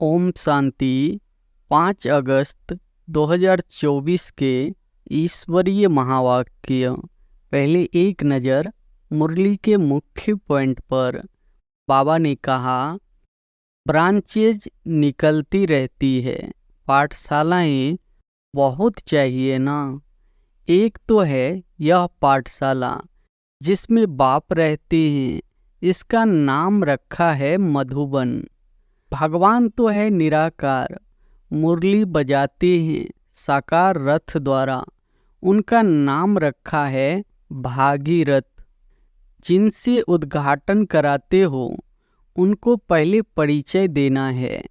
ओम शांति। 5 अगस्त 2024 के ईश्वरीय महावाक्य। पहले एक नज़र मुरली के मुख्य पॉइंट पर। बाबा ने कहा, ब्रांचेज निकलती रहती है, पाठशालाएं बहुत चाहिए ना। एक तो है यह पाठशाला जिसमें बाप रहते हैं, इसका नाम रखा है मधुबन। भगवान तो है निराकार, मुरली बजाते हैं साकार रथ द्वारा, उनका नाम रखा है भागीरथ। जिनसे उद्घाटन कराते हो उनको पहले परिचय देना है।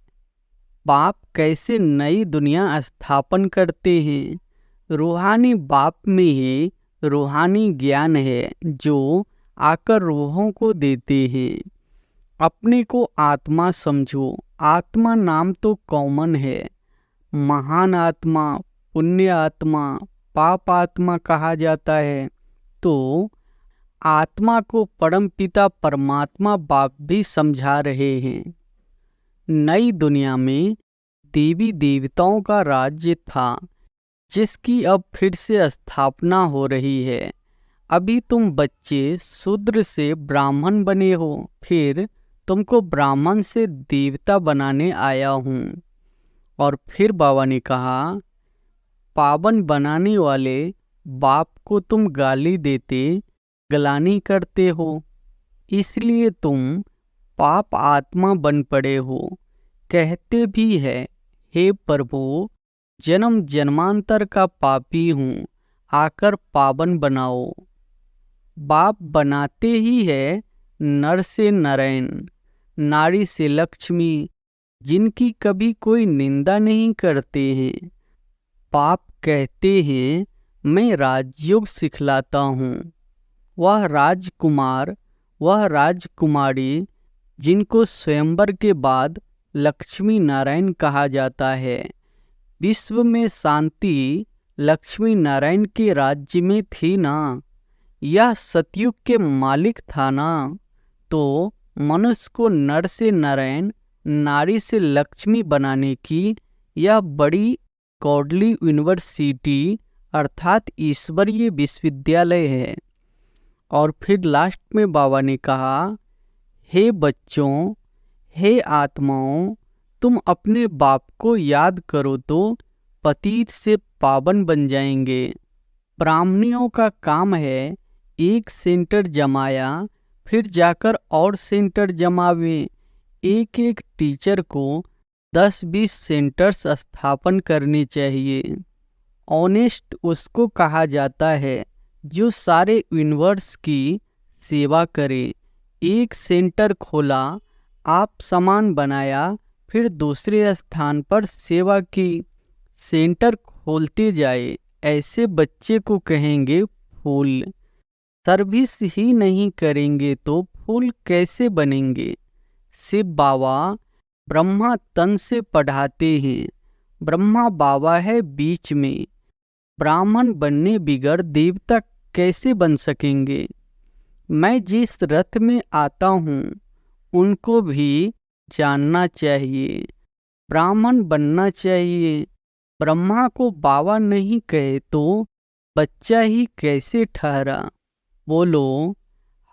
बाप कैसे नई दुनिया स्थापन करते हैं। रूहानी बाप में ही रूहानी ज्ञान है जो आकर रूहों को देते हैं। अपने को आत्मा समझो। आत्मा नाम तो कॉमन है। महान आत्मा, पुण्य आत्मा, पाप आत्मा कहा जाता है। तो आत्मा को परमपिता परमात्मा बाप भी समझा रहे हैं। नई दुनिया में देवी देवताओं का राज्य था जिसकी अब फिर से स्थापना हो रही है। अभी तुम बच्चे शूद्र से ब्राह्मण बने हो, फिर तुमको ब्राह्मण से देवता बनाने आया हूँ। और फिर बाबा ने कहा, पावन बनाने वाले बाप को तुम गाली देते, गलानी करते हो, इसलिए तुम पाप आत्मा बन पड़े हो। कहते भी है, हे प्रभु, जन्म जन्मांतर का पापी हूँ, आकर पावन बनाओ। बाप बनाते ही है नर से नारायण, नारी से लक्ष्मी, जिनकी कभी कोई निंदा नहीं करते हैं। बाप कहते हैं, मैं राजयोग सिखलाता हूँ। वह राजकुमार, वह राजकुमारी जिनको स्वयंवर के बाद लक्ष्मी नारायण कहा जाता है। विश्व में शांति लक्ष्मी नारायण के राज्य में थी ना। यह सतयुग के मालिक था ना। तो मनुष्य को नर से नारायण, नारी से लक्ष्मी बनाने की यह बड़ी कौडली यूनिवर्सिटी अर्थात ईश्वरीय विश्वविद्यालय है। और फिर लास्ट में बाबा ने कहा, हे बच्चों, हे आत्माओं, तुम अपने बाप को याद करो तो पतित से पावन बन जाएंगे। ब्राह्मणियों का काम है एक सेंटर जमाया, फिर जाकर और सेंटर जमावे। एक एक टीचर को 10-20 सेंटर्स स्थापन करने चाहिए। ऑनेस्ट उसको कहा जाता है जो सारे यूनिवर्स की सेवा करे। एक सेंटर खोला, आप सामान बनाया, फिर दूसरे स्थान पर सेवा की। सेंटर खोलते जाए, ऐसे बच्चे को कहेंगे फूल। सर्विस ही नहीं करेंगे तो फूल कैसे बनेंगे। शिव बाबा ब्रह्मा तन से पढ़ाते हैं। ब्रह्मा बाबा है बीच में। ब्राह्मण बनने बिगड़ देवता कैसे बन सकेंगे। मैं जिस रथ में आता हूँ उनको भी जानना चाहिए। ब्राह्मण बनना चाहिए। ब्रह्मा को बाबा नहीं कहे तो बच्चा ही कैसे ठहरा। बोलो,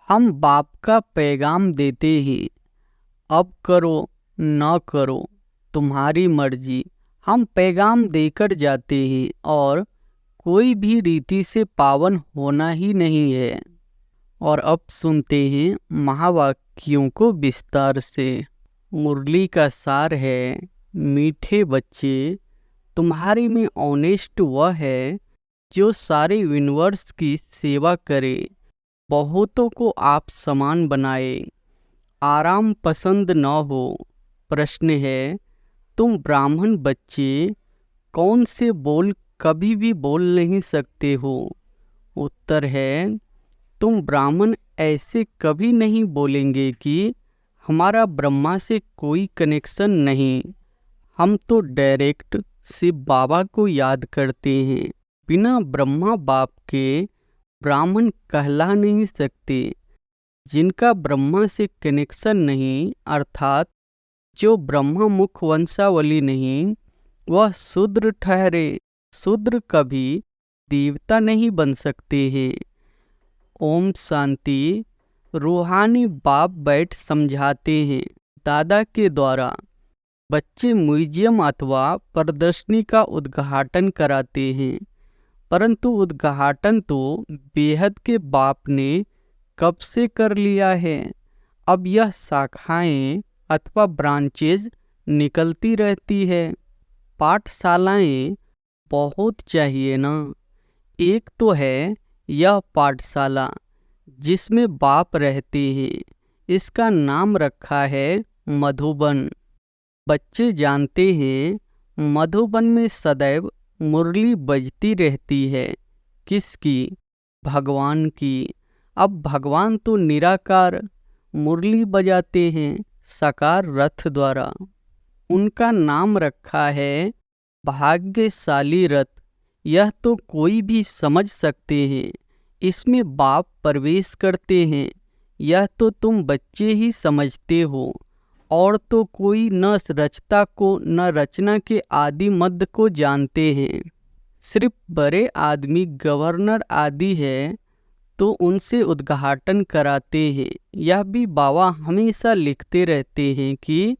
हम बाप का पैगाम देते हैं, अब करो न करो तुम्हारी मर्जी। हम पैगाम देकर जाते हैं और कोई भी रीति से पावन होना ही नहीं है। और अब सुनते हैं महावाक्यों को विस्तार से। मुरली का सार है, मीठे बच्चे, तुम्हारे में ऑनेस्ट वह है जो सारे यूनिवर्स की सेवा करे, बहुतों को आप समान बनाए। आराम पसंद न हो। प्रश्न है, तुम ब्राह्मण बच्चे कौन से बोल कभी भी बोल नहीं सकते हो। उत्तर है, तुम ब्राह्मण ऐसे कभी नहीं बोलेंगे कि हमारा ब्रह्मा से कोई कनेक्शन नहीं। हम तो डायरेक्ट शिव बाबा को याद करते हैं। बिना ब्रह्मा बाप के ब्राह्मण कहला नहीं सकते। जिनका ब्रह्मा से कनेक्शन नहीं, अर्थात जो ब्रह्ममुख वंशावली नहीं वह शूद्र ठहरे। शूद्र कभी देवता नहीं बन सकते हैं। ओम शांति। रूहानी बाप बैठ समझाते हैं। दादा के द्वारा बच्चे म्यूजियम अथवा प्रदर्शनी का उद्घाटन कराते हैं, परंतु उद्घाटन तो बेहद के बाप ने कब से कर लिया है। अब यह शाखाएं अथवा ब्रांचेज निकलती रहती है। पाठशालाएं बहुत चाहिए ना। एक तो है यह पाठशाला जिसमें बाप रहते हैं, इसका नाम रखा है मधुबन। बच्चे जानते हैं मधुबन में सदैव मुरली बजती रहती है। किसकी? भगवान की। अब भगवान तो निराकार मुरली बजाते हैं साकार रथ द्वारा। उनका नाम रखा है भाग्यशाली रथ। यह तो कोई भी समझ सकते हैं, इसमें बाप प्रवेश करते हैं। यह तो तुम बच्चे ही समझते हो, और तो कोई न रचता को न रचना के आदि मध्य को जानते हैं। सिर्फ बड़े आदमी गवर्नर आदि है तो उनसे उद्घाटन कराते हैं। यह भी बाबा हमेशा लिखते रहते हैं कि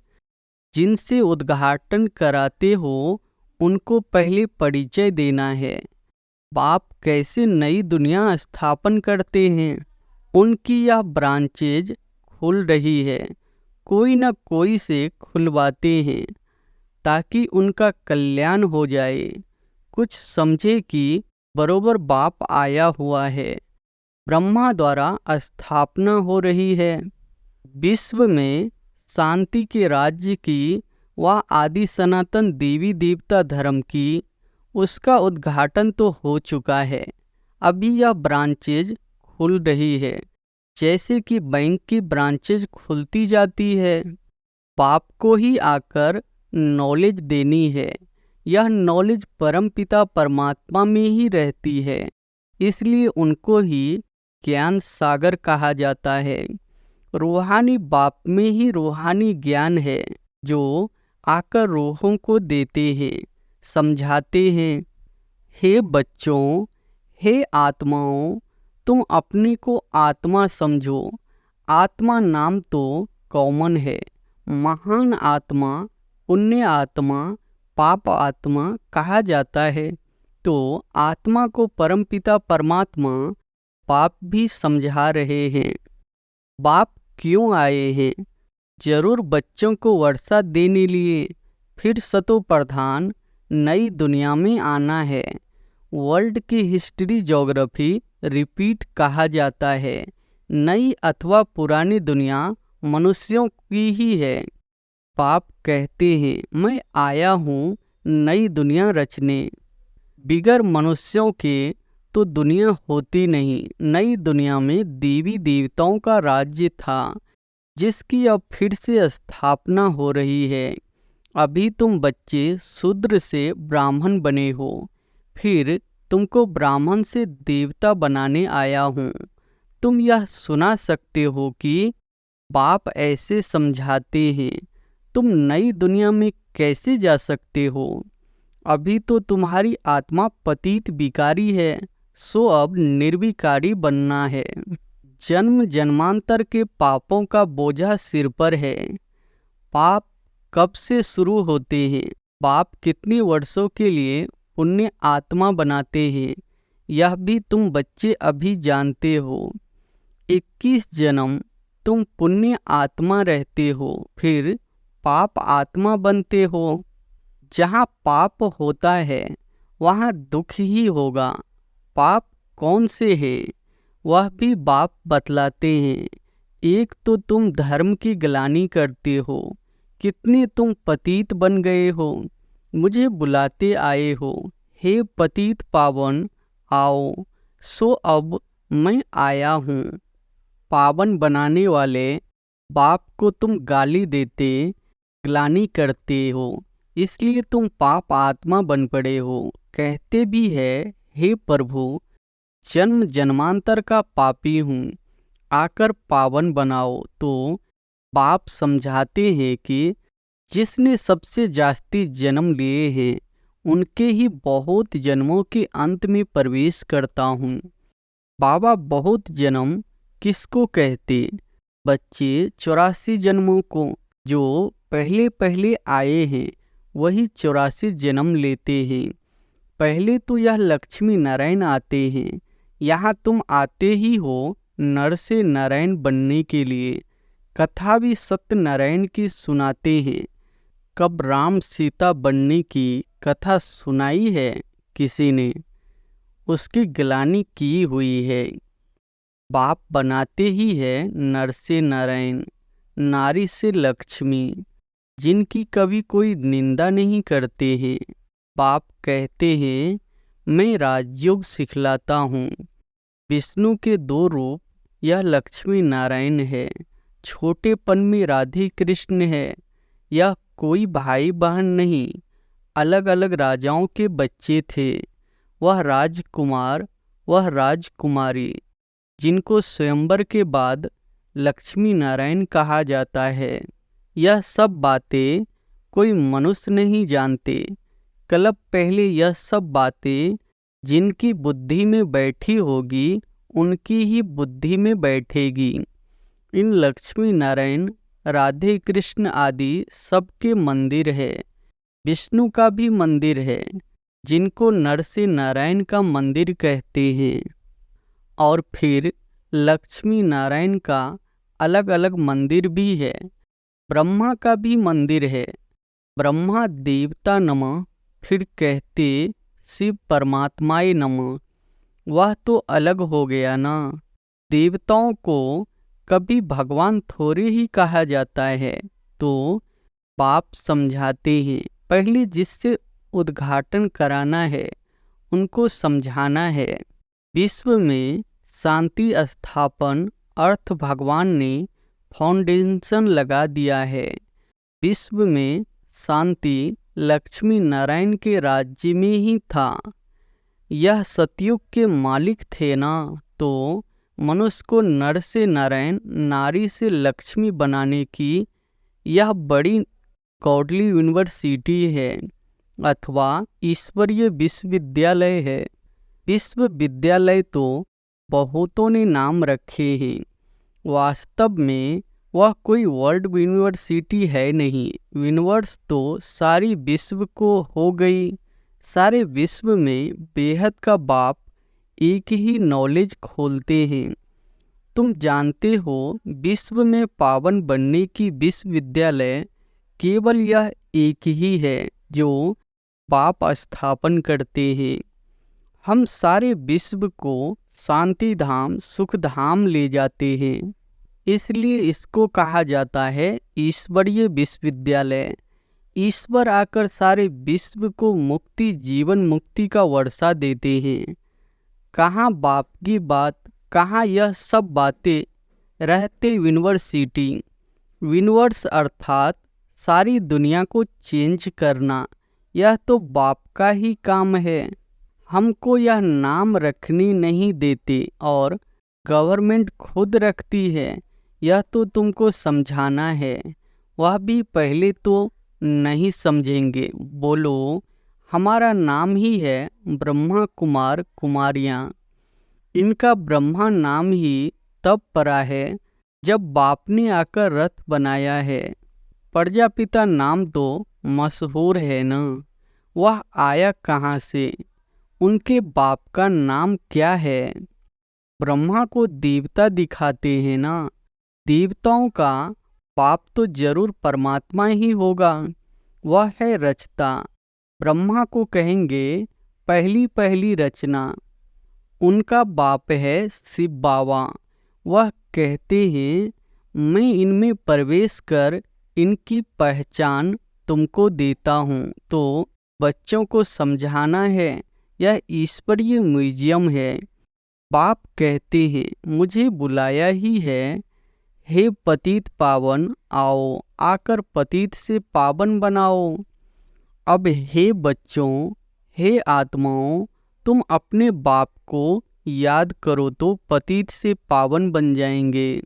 जिनसे उद्घाटन कराते हो उनको पहले परिचय देना है। बाप कैसे नई दुनिया स्थापन करते हैं, उनकी यह ब्रांचेज खुल रही है। कोई न कोई से खुलवाते हैं ताकि उनका कल्याण हो जाए। कुछ समझे कि बरोबर बाप आया हुआ है, ब्रह्मा द्वारा स्थापना हो रही है। विश्व में शांति के राज्य की व आदि सनातन देवी देवता धर्म की उसका उद्घाटन तो हो चुका है। अभी यह ब्रांचेज खुल रही है, जैसे कि बैंक की ब्रांचेज खुलती जाती है। बाप को ही आकर नॉलेज देनी है। यह नॉलेज परमपिता परमात्मा में ही रहती है, इसलिए उनको ही ज्ञान सागर कहा जाता है। रूहानी बाप में ही रूहानी ज्ञान है, जो आकर रूहों को देते हैं, समझाते हैं। हे बच्चों, हे आत्माओं, तुम अपने को आत्मा समझो। आत्मा नाम तो कॉमन है। महान आत्मा, पुण्य आत्मा, पाप आत्मा कहा जाता है। तो आत्मा को परमपिता परमात्मा बाप भी समझा रहे हैं। बाप क्यों आए हैं? जरूर बच्चों को वर्षा देने लिए। फिर सतो प्रधान नई दुनिया में आना है। वर्ल्ड की हिस्ट्री ज्योग्राफी रिपीट कहा जाता है। नई अथवा पुरानी दुनिया मनुष्यों की ही है। बाप कहते हैं मैं आया हूँ नई दुनिया रचने। बिगर मनुष्यों के तो दुनिया होती नहीं। नई दुनिया में देवी देवताओं का राज्य था, जिसकी अब फिर से स्थापना हो रही है। अभी तुम बच्चे शूद्र से ब्राह्मण बने हो, फिर तुमको ब्राह्मण से देवता बनाने आया हूँ। तुम यह सुना सकते हो कि बाप ऐसे समझाते हैं। तुम नई दुनिया में कैसे जा सकते हो? अभी तो तुम्हारी आत्मा पतित विकारी है, सो अब निर्विकारी बनना है। जन्म जन्मांतर के पापों का बोझा सिर पर है। पाप कब से शुरू होते हैं? बाप कितने वर्षों के लिए पुण्य आत्मा बनाते हैं, यह भी तुम बच्चे अभी जानते हो। 21 जन्म तुम पुण्य आत्मा रहते हो, फिर पाप आत्मा बनते हो। जहाँ पाप होता है वहाँ दुख ही होगा। पाप कौन से है वह भी बाप बतलाते हैं। एक तो तुम धर्म की ग्लानि करते हो, कितने तुम पतित बन गए हो। मुझे बुलाते आए हो, हे पतित पावन आओ। सो अब मैं आया हूँ। पावन बनाने वाले बाप को तुम गाली देते, ग्लानि करते हो, इसलिए तुम पाप आत्मा बन पड़े हो। कहते भी है हे प्रभु, जन्म जन्मांतर का पापी हूँ, आकर पावन बनाओ। तो बाप समझाते हैं कि जिसने सबसे जास्ती जन्म लिए हैं उनके ही बहुत जन्मों के अंत में प्रवेश करता हूँ। बाबा बहुत जन्म किसको कहते? बच्चे 84 जन्मों को जो पहले पहले आए हैं वही 84 जन्म लेते हैं। पहले तो यह लक्ष्मी नारायण आते हैं। यहाँ तुम आते ही हो नर से नारायण बनने के लिए। कथा भी सत्यनारायण की सुनाते हैं। कब राम सीता बनने की कथा सुनाई है किसी ने? उसकी ग्लानि की हुई है। बाप बनाते ही है नर से नारायण, नारी से लक्ष्मी, जिनकी कभी कोई निंदा नहीं करते हैं। बाप कहते हैं मैं राजयोग सिखलाता हूँ। विष्णु के 2 रूप, यह लक्ष्मी नारायण है। छोटेपन में राधे कृष्ण है। यह कोई भाई बहन नहीं, अलग अलग राजाओं के बच्चे थे। वह राजकुमार, वह राजकुमारी, जिनको स्वयंवर के बाद लक्ष्मी नारायण कहा जाता है। यह सब बातें कोई मनुष्य नहीं जानते। कल्प पहले यह सब बातें जिनकी बुद्धि में बैठी होगी उनकी ही बुद्धि में बैठेगी। इन लक्ष्मी नारायण, राधे कृष्ण आदि सबके मंदिर है। विष्णु का भी मंदिर है, जिनको नर से नारायण का मंदिर कहते हैं। और फिर लक्ष्मी नारायण का अलग अलग मंदिर भी है। ब्रह्मा का भी मंदिर है। ब्रह्मा देवता नमः, फिर कहते शिव परमात्माए नमः। वह तो अलग हो गया ना। देवताओं को कभी भगवान थोड़े ही कहा जाता है। तो बाप समझाते हैं पहले जिससे उद्घाटन कराना है उनको समझाना है। विश्व में शांति स्थापन अर्थ भगवान ने फाउंडेशन लगा दिया है। विश्व में शांति लक्ष्मी नारायण के राज्य में ही था। यह सतयुग के मालिक थे ना। तो मनुष्य को नर से नारायण, नारी से लक्ष्मी बनाने की यह बड़ी कौडली यूनिवर्सिटी है अथवा ईश्वरीय विश्वविद्यालय है। विश्वविद्यालय तो बहुतों ने नाम रखे हैं। वास्तव में वह कोई वर्ल्ड यूनिवर्सिटी है नहीं। यूनिवर्स तो सारी विश्व को हो गई। सारे विश्व में बेहद का बाप एक ही नॉलेज खोलते हैं। तुम जानते हो विश्व में पावन बनने की विश्वविद्यालय केवल यह एक ही है जो बाप स्थापन करते हैं। हम सारे विश्व को शांति धाम, सुख धाम ले जाते हैं। इसलिए इसको कहा जाता है ईश्वरीय विश्वविद्यालय। ईश्वर आकर सारे विश्व को मुक्ति, जीवन मुक्ति का वर्षा देते हैं। कहाँ बाप की बात, कहाँ यह सब बातें रहते यूनिवर्सिटी। यूनिवर्स अर्थात सारी दुनिया को चेंज करना, यह तो बाप का ही काम है। हमको यह नाम रखनी नहीं देते और गवर्नमेंट खुद रखती है। यह तो तुमको समझाना है। वह भी पहले तो नहीं समझेंगे। बोलो, हमारा नाम ही है ब्रह्मा कुमार कुमारियाँ। इनका ब्रह्मा नाम ही तब पड़ा है जब बाप ने आकर रथ बनाया है। प्रजापिता नाम तो मशहूर है ना। वह आया कहाँ से? उनके बाप का नाम क्या है? ब्रह्मा को देवता दिखाते हैं ना। देवताओं का बाप तो जरूर परमात्मा ही होगा। वह है रचता। ब्रह्मा को कहेंगे पहली पहली रचना। उनका बाप है शिव बाबा। वह कहते हैं मैं इनमें प्रवेश कर इनकी पहचान तुमको देता हूँ। तो बच्चों को समझाना है यह ईश्वरीय म्यूजियम है। बाप कहते हैं मुझे बुलाया ही है। हे पतित पावन, आओ आकर पतित से पावन बनाओ। अब हे बच्चों, हे आत्माओं, तुम अपने बाप को याद करो तो पतित से पावन बन जाएंगे।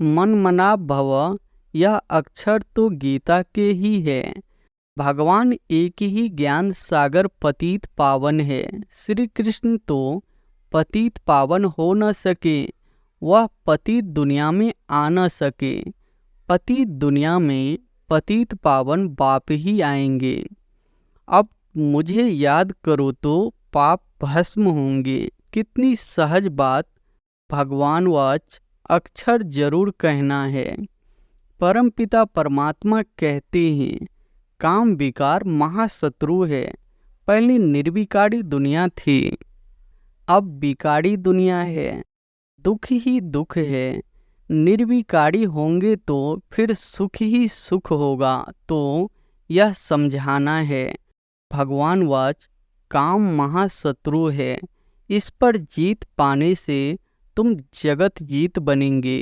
मन मना भव, यह अक्षर तो गीता के ही है। भगवान एक ही ज्ञान सागर पतित पावन है। श्री कृष्ण तो पतित पावन हो न सके, वह पतित दुनिया में आ न सके। पतित दुनिया में पतित पावन बाप ही आएंगे। अब मुझे याद करो तो पाप भस्म होंगे। कितनी सहज बात भगवान वाच अक्षर जरूर कहना है। परमपिता परमात्मा कहते हैं काम विकार महाशत्रु है। पहले निर्विकारी दुनिया थी, अब विकारी दुनिया है। दुख ही दुख है। निर्विकारी होंगे तो फिर सुख ही सुख होगा, तो यह समझाना है। भगवान वाच काम महाशत्रु है। इस पर जीत पाने से तुम जगत जीत बनेंगे।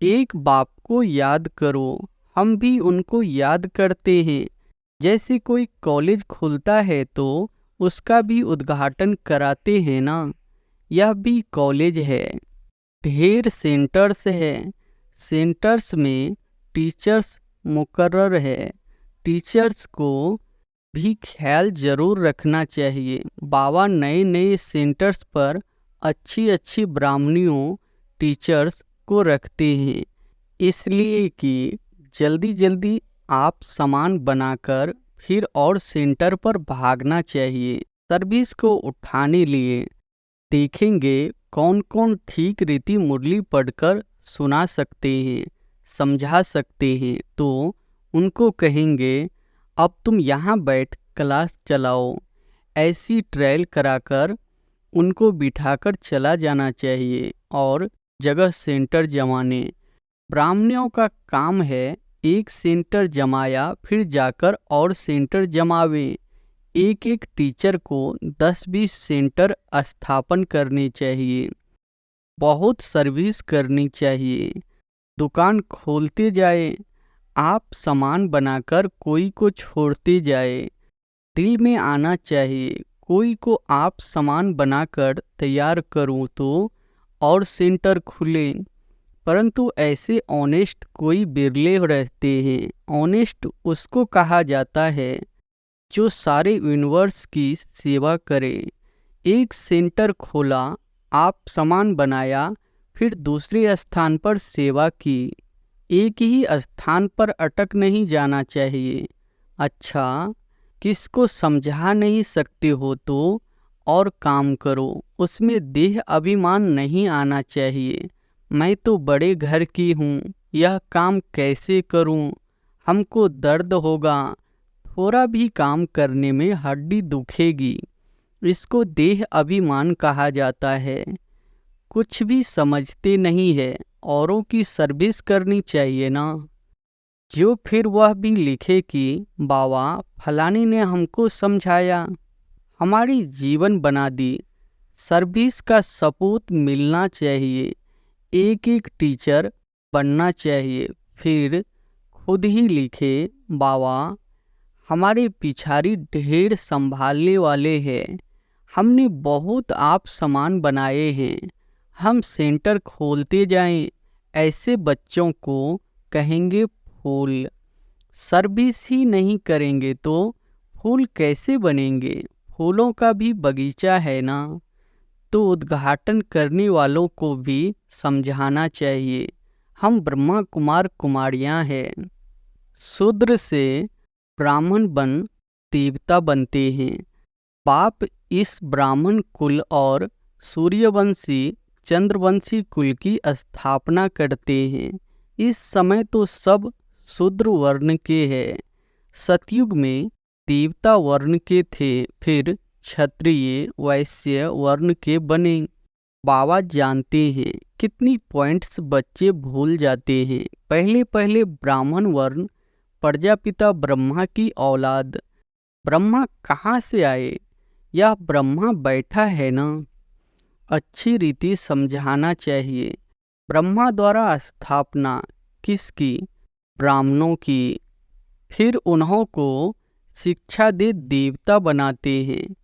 एक बाप को याद करो। हम भी उनको याद करते हैं। जैसे कोई कॉलेज खुलता है तो उसका भी उद्घाटन कराते हैं ना। यह भी कॉलेज है। ढेर सेंटर्स है। सेंटर्स में टीचर्स मुकर्रर है। टीचर्स को भी ख्याल जरूर रखना चाहिए। बाबा नए नए सेंटर्स पर अच्छी अच्छी ब्राह्मणियों टीचर्स को रखते हैं, इसलिए कि जल्दी जल्दी आप सामान बनाकर फिर और सेंटर पर भागना चाहिए। सर्विस को उठाने लिए देखेंगे कौन कौन ठीक रीति मुरली पढ़कर सुना सकते हैं, समझा सकते हैं, तो उनको कहेंगे अब तुम यहाँ बैठ क्लास चलाओ। ऐसी ट्रायल कराकर उनको बिठाकर चला जाना चाहिए और जगह सेंटर जमाने। ब्राह्मणों का काम है एक सेंटर जमाया फिर जाकर और सेंटर जमावे। एक एक टीचर को 10-20 सेंटर स्थापन करने चाहिए। बहुत सर्विस करनी चाहिए। दुकान खोलते जाए, आप सामान बनाकर कोई को छोड़ते जाए। दिल में आना चाहिए कोई को आप सामान बनाकर तैयार करूं तो और सेंटर खुले। परंतु ऐसे ऑनेस्ट कोई बिरले रहते हैं। ऑनेस्ट उसको कहा जाता है जो सारे यूनिवर्स की सेवा करे। एक सेंटर खोला, आप सामान बनाया, फिर दूसरे स्थान पर सेवा की। एक ही स्थान पर अटक नहीं जाना चाहिए। अच्छा, किसको समझा नहीं सकते हो तो और काम करो। उसमें देह अभिमान नहीं आना चाहिए। मैं तो बड़े घर की हूँ, यह काम कैसे करूँ, हमको दर्द होगा। थोड़ा भी काम करने में हड्डी दुखेगी। इसको देह अभिमान कहा जाता है। कुछ भी समझते नहीं है। औरों की सर्विस करनी चाहिए ना। जो फिर वह भी लिखे कि बाबा फलाने ने हमको समझाया, हमारी जीवन बना दी। सर्विस का सपूत मिलना चाहिए। एक एक टीचर बनना चाहिए। फिर खुद ही लिखे बाबा हमारे पिछाड़ी ढेर संभालने वाले हैं। हमने बहुत आप सामान बनाए हैं। हम सेंटर खोलते जाएं। ऐसे बच्चों को कहेंगे फूल। सर्विस ही नहीं करेंगे तो फूल कैसे बनेंगे। फूलों का भी बगीचा है ना। तो उद्घाटन करने वालों को भी समझाना चाहिए हम ब्रह्मा कुमार कुमारियां हैं। शूद्र से ब्राह्मण बन देवता बनते हैं। बाप इस ब्राह्मण कुल और सूर्यवंशी चंद्रवंशी कुल की स्थापना करते हैं। इस समय तो सब शूद्र वर्ण के हैं। सतयुग में देवता वर्ण के थे, फिर क्षत्रिय वैश्य वर्ण के बने। बाबा जानते हैं कितनी पॉइंट्स बच्चे भूल जाते हैं। पहले पहले ब्राह्मण वर्ण प्रजापिता ब्रह्मा की औलाद। ब्रह्मा कहाँ से आए, यह ब्रह्मा बैठा है ना। अच्छी रीति समझाना चाहिए। ब्रह्मा द्वारा स्थापना किसकी, ब्राह्मणों की। फिर उन्हों को शिक्षा दे देवता बनाते हैं।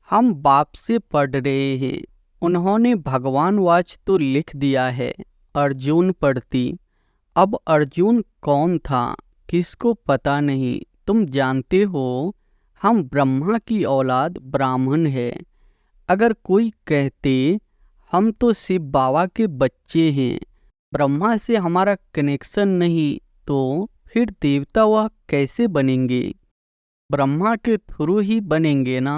हम बाप से पढ़ रहे हैं। उन्होंने भगवान वाच तो लिख दिया है, अर्जुन पढ़ती। अब अर्जुन कौन था, किसको पता नहीं, तुम जानते हो हम ब्रह्मा की औलाद ब्राह्मण है। अगर कोई कहते हम तो शिव बाबा के बच्चे हैं, ब्रह्मा से हमारा कनेक्शन नहीं, तो फिर देवता वह कैसे बनेंगे? ब्रह्मा के थ्रू ही बनेंगे ना।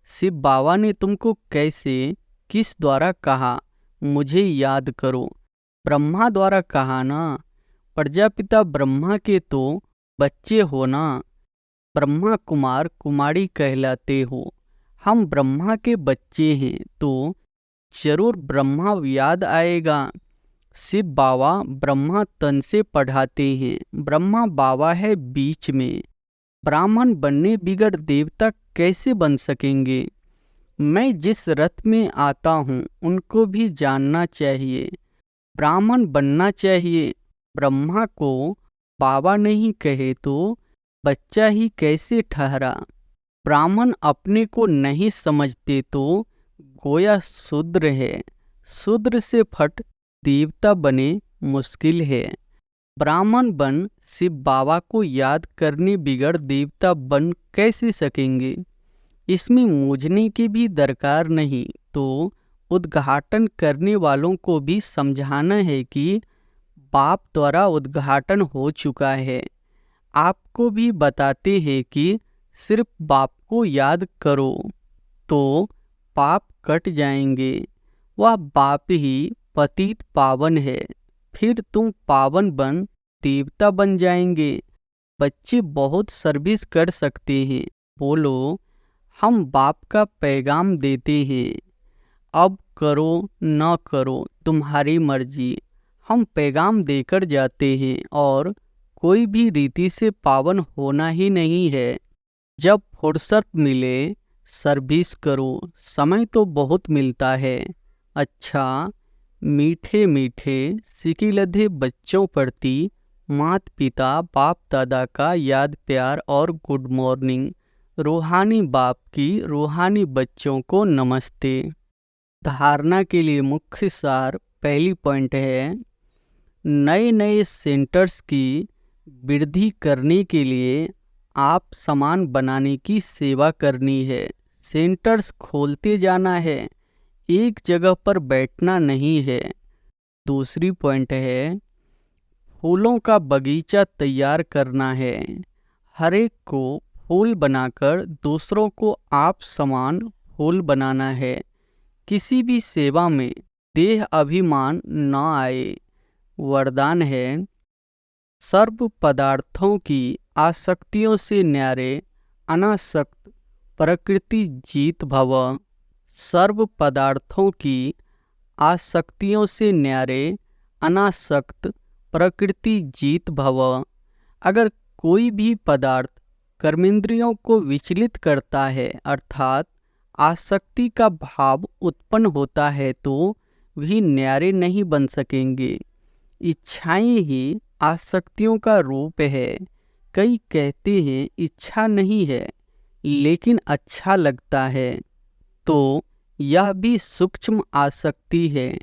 शिव बाबा ने तुमको कैसे, किस द्वारा कहा, मुझे याद करो। ब्रह्मा द्वारा कहा ना। प्रजापिता ब्रह्मा के तो बच्चे हो ना। ब्रह्मा कुमार कुमारी कहलाते हो। हम ब्रह्मा के बच्चे हैं तो जरूर ब्रह्मा याद आएगा। शिव बाबा ब्रह्मा तन से पढ़ाते हैं, ब्रह्मा बाबा है बीच में। ब्राह्मण बनने बिगड़ देवता कैसे बन सकेंगे? मैं जिस रथ में आता हूँ उनको भी जानना चाहिए, ब्राह्मण बनना चाहिए। ब्रह्मा को बाबा नहीं कहे तो बच्चा ही कैसे ठहरा? ब्राह्मण अपने को नहीं समझते तो गोया शूद्र है। शूद्र से फट देवता बने मुश्किल है। ब्राह्मण बन शिव बाबा को याद करने बिगड़ देवता बन कैसे सकेंगे? इसमें मूझने की भी दरकार नहीं। तो उद्घाटन करने वालों को भी समझाना है कि बाप द्वारा उद्घाटन हो चुका है। आपको भी बताते हैं कि सिर्फ बाप को याद करो तो पाप कट जाएंगे। वह बाप ही पतित पावन है, फिर तुम पावन बन देवता बन जाएंगे। बच्चे बहुत सर्विस कर सकते हैं, बोलो हम बाप का पैगाम देते हैं, अब करो न करो तुम्हारी मर्जी। हम पैगाम देकर जाते हैं और कोई भी रीति से पावन होना ही नहीं है। जब फुर्सत मिले सर्विस करो, समय तो बहुत मिलता है। अच्छा, मीठे मीठे सिकिलधे बच्चों प्रति माता पिता बाप दादा का याद प्यार और गुड मॉर्निंग। रूहानी बाप की रूहानी बच्चों को नमस्ते। धारणा के लिए मुख्य सार पहली पॉइंट है, नए नए सेंटर्स की वृद्धि करने के लिए आप सामान बनाने की सेवा करनी है। सेंटर्स खोलते जाना है, एक जगह पर बैठना नहीं है। दूसरी पॉइंट है, फूलों का बगीचा तैयार करना है। हर एक को फूल बनाकर दूसरों को आप समान फूल बनाना है। किसी भी सेवा में देह अभिमान न आए। वरदान है, सर्व पदार्थों की आसक्तियों से न्यारे अनासक्त प्रकृति जीत भव। सर्व पदार्थों की आसक्तियों से न्यारे अनासक्त प्रकृति जीत भव। अगर कोई भी पदार्थ कर्मेंद्रियों को विचलित करता है, अर्थात आसक्ति का भाव उत्पन्न होता है, तो भी न्यारे नहीं बन सकेंगे। इच्छाएं ही आसक्तियों का रूप है। कई कहते हैं इच्छा नहीं है लेकिन अच्छा लगता है, तो यह भी सूक्ष्म आसक्ति है।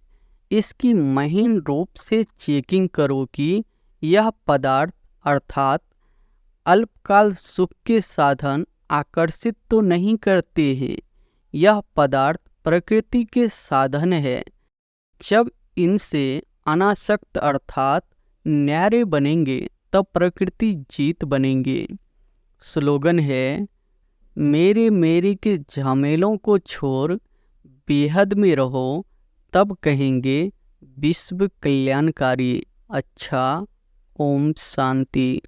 इसकी महीन रूप से चेकिंग करो कि यह पदार्थ अर्थात अल्पकाल सुख के साधन आकर्षित तो नहीं करते हैं। यह पदार्थ प्रकृति के साधन है। जब इनसे अनासक्त अर्थात न्यारे बनेंगे तब प्रकृति जीत बनेंगे। स्लोगन है, मेरे मेरे के झमेलों को छोड़ बेहद में रहो, तब कहेंगे विश्व कल्याणकारी। अच्छा, ओम शांति।